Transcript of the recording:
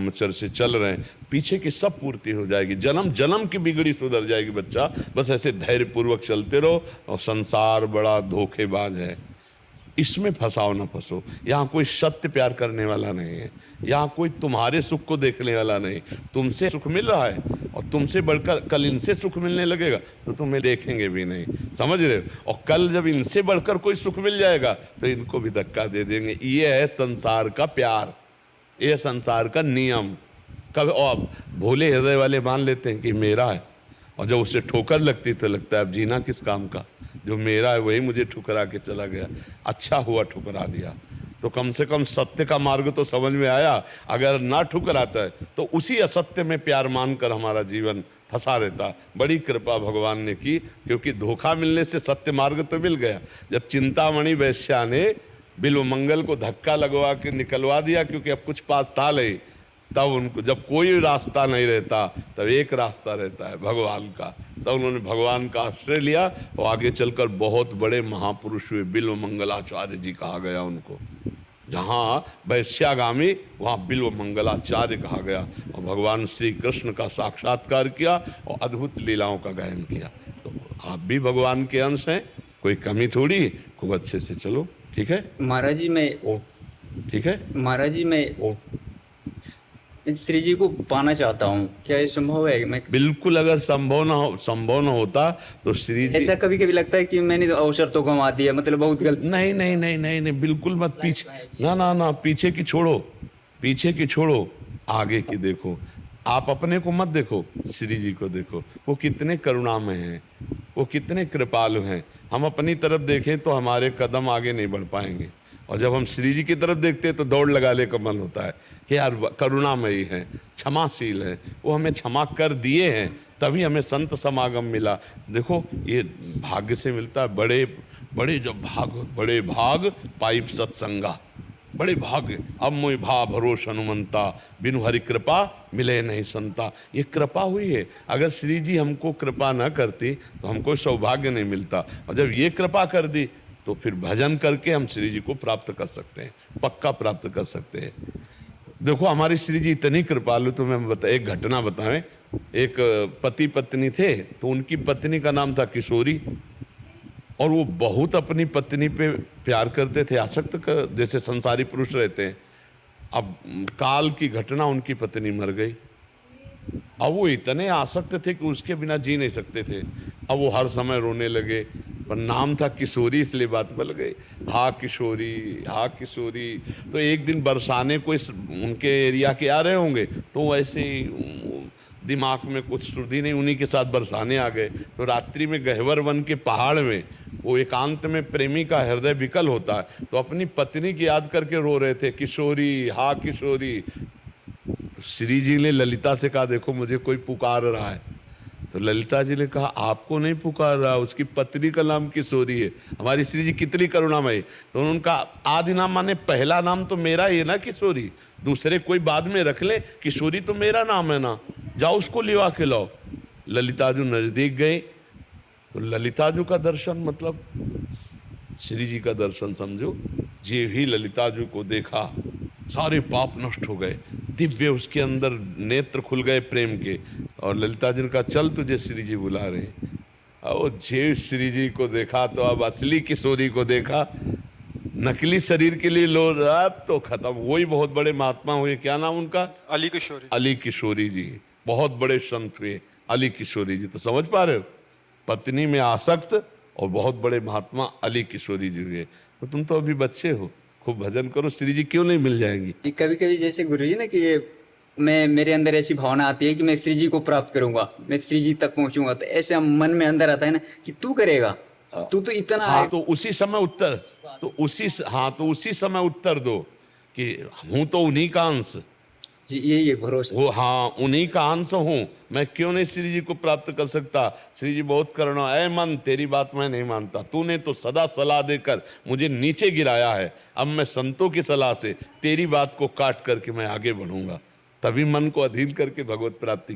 ब्रह्मचर्य से चल रहे हैं, पीछे की सब पूर्ति हो जाएगी। जन्म जन्म की बिगड़ी सुधर जाएगी बच्चा। बस ऐसे धैर्यपूर्वक चलते रहो। और संसार बड़ा धोखेबाज है, इसमें फंसाओ ना फंसो। यहाँ कोई सत्य प्यार करने वाला नहीं है, यहाँ कोई तुम्हारे सुख को देखने वाला नहीं। तुमसे सुख मिल रहा है और तुमसे बढ़कर कल इनसे सुख मिलने लगेगा तो तुम्हें देखेंगे भी नहीं, समझ रहे हो। और कल जब इनसे बढ़कर कोई सुख मिल जाएगा तो इनको भी धक्का दे देंगे। ये है संसार का प्यार, ये है संसार का नियम। कब और भोले हृदय वाले मान लेते हैं कि मेरा है, और जब उसे ठोकर लगती तो लगता है अब जीना किस काम का, जो मेरा है वही मुझे ठुकरा के चला गया। अच्छा हुआ ठुकरा दिया, तो कम से कम सत्य का मार्ग तो समझ में आया। अगर ना ठुकराता है तो उसी असत्य में प्यार मानकर हमारा जीवन फंसा रहता। बड़ी कृपा भगवान ने की, क्योंकि धोखा मिलने से सत्य मार्ग तो मिल गया। जब चिंतामणि वैश्या ने बिल्व मंगल को धक्का लगवा के निकलवा दिया, क्योंकि अब कुछ पास था नहीं, तब उनको जब कोई रास्ता नहीं रहता तब एक रास्ता रहता है भगवान का। तब उन्होंने भगवान का आश्रय लिया और आगे चलकर बहुत बड़े महापुरुष हुए। बिल्व मंगलाचार्य जी कहा गया उनको। जहाँ वैश्यागामी वहाँ बिल्व मंगलाचार्य कहा गया। और भगवान श्री कृष्ण का साक्षात्कार किया और अद्भुत लीलाओं का गायन किया। तो आप भी भगवान के अंश हैं, कोई कमी थोड़ी। खूब अच्छे से चलो, ठीक है महाराज जी। मैं ठीक है महाराज जी, मैं श्री जी को पाना चाहता हूँ, क्या ये संभव है? मैं बिल्कुल, अगर संभव न होता तो श्री जी। ऐसा कभी कभी लगता है कि मैंने तो अवसर तो गंवा दिया, मतलब बहुत गलत। नहीं नहीं नहीं नहीं नहीं, बिल्कुल मत। पीछे ना ना ना, पीछे की छोड़ो, पीछे की छोड़ो, आगे की देखो। आप अपने को मत देखो, श्री जी को देखो। वो कितने करुणामय हैं, वो कितने कृपालु हैं। हम अपनी तरफ देखें तो हमारे कदम आगे नहीं बढ़ पाएंगे, और जब हम श्री जी की तरफ देखते हैं तो दौड़ लगाने का मन होता है कि यार करुणामयी है, क्षमाशील है, वो हमें क्षमा कर दिए हैं, तभी हमें संत समागम मिला। देखो ये भाग्य से मिलता है। बड़े बड़े जब बड़े भाग पाइप सत्संगा, बड़े भाग्य। अब मोहि भा भरोस हनुमंता, बिनु हरि कृपा मिले नहीं संता। ये कृपा हुई है। अगर श्री जी हमको कृपा न करती तो हमको सौभाग्य नहीं मिलता, और जब ये कृपा कर दी तो फिर भजन करके हम श्री जी को प्राप्त कर सकते हैं, पक्का प्राप्त कर सकते हैं। देखो हमारी श्री जी इतनी कृपालु, तो मैं एक घटना बताएं। एक पति पत्नी थे, तो उनकी पत्नी का नाम था किशोरी, और वो बहुत अपनी पत्नी पे प्यार करते थे, आसक्त जैसे संसारी पुरुष रहते हैं। अब काल की घटना, उनकी पत्नी मर गई। अब वो इतने आसक्त थे कि उसके बिना जी नहीं सकते थे। अब वो हर समय रोने लगे, पर नाम था किशोरी इसलिए बात बल गई। हा किशोरी, हा किशोरी। तो एक दिन बरसाने कोई उनके एरिया के आ रहे होंगे, तो ऐसे ही दिमाग में कुछ सुधी नहीं, उन्हीं के साथ बरसाने आ गए। तो रात्रि में गहवर वन के पहाड़ में, वो एकांत में प्रेमी का हृदय विकल होता है, तो अपनी पत्नी की याद करके रो रहे थे, किशोरी, हा किशोरी। तो श्री जी ने ललिता से कहा देखो मुझे कोई पुकार रहा है। तो ललिता जी ने कहा आपको नहीं पुकार रहा, उसकी पत्नी का नाम किशोरी है। हमारी श्री जी कितनी करुणामयी। तो उन्होंने कहा आदि नाम माने पहला नाम तो मेरा ही है ना किशोरी, दूसरे कोई बाद में रख ले, किशोरी तो मेरा नाम है ना, जाओ उसको लिवा के लाओ। ललिताजू नजदीक गए, तो ललिताजू का दर्शन मतलब श्री जी का दर्शन समझो। जे ही ललिताजू को देखा सारे पाप नष्ट हो गए, दिव्य उसके अंदर नेत्र खुल गए प्रेम के। और ललिता जी ने कहा चल तुझे श्री जी बुला रहे हैं। और जे श्री जी को देखा तो अब असली किशोरी को देखा। नकली शरीर के लिए लोग अब तो खत्म। वही बहुत बड़े महात्मा हुए, क्या नाम उनका? अली किशोरी। अली किशोरी जी, बहुत बड़े संत हुए अली किशोरी जी। तो समझ पा रहे हो, पत्नी में आसक्त और बहुत बड़े महात्मा अली किशोरी जी हुए। तो तुम तो अभी बच्चे हो, खूब भजन करो, श्री जी क्यों नहीं मिल जाएंगी। कभी कभी जैसे गुरु जी ना कि ये मेरे अंदर ऐसी भावना आती है कि मैं श्री जी को प्राप्त करूंगा, मैं श्री जी तक पहुंचूंगा। तो ऐसे मन में अंदर आता है ना कि तू करेगा, तू तो इतना हाँ, तो उसी समय उत्तर, तो उसी समय उत्तर दो कि हूं तो उन्हीं का अंश जी, यही है भरोसा। वो, हाँ उन्हीं का अंश हूँ, मैं क्यों नहीं श्री जी को प्राप्त कर सकता। श्री जी बहुत करुणा। ऐ मन तेरी बात मैं नहीं मानता, तूने तो सदा सलाह देकर मुझे नीचे गिराया है, अब मैं संतों की सलाह से तेरी बात को काट करके मैं आगे बढ़ूंगा। तभी मन को अधीन करके भगवत प्राप्ति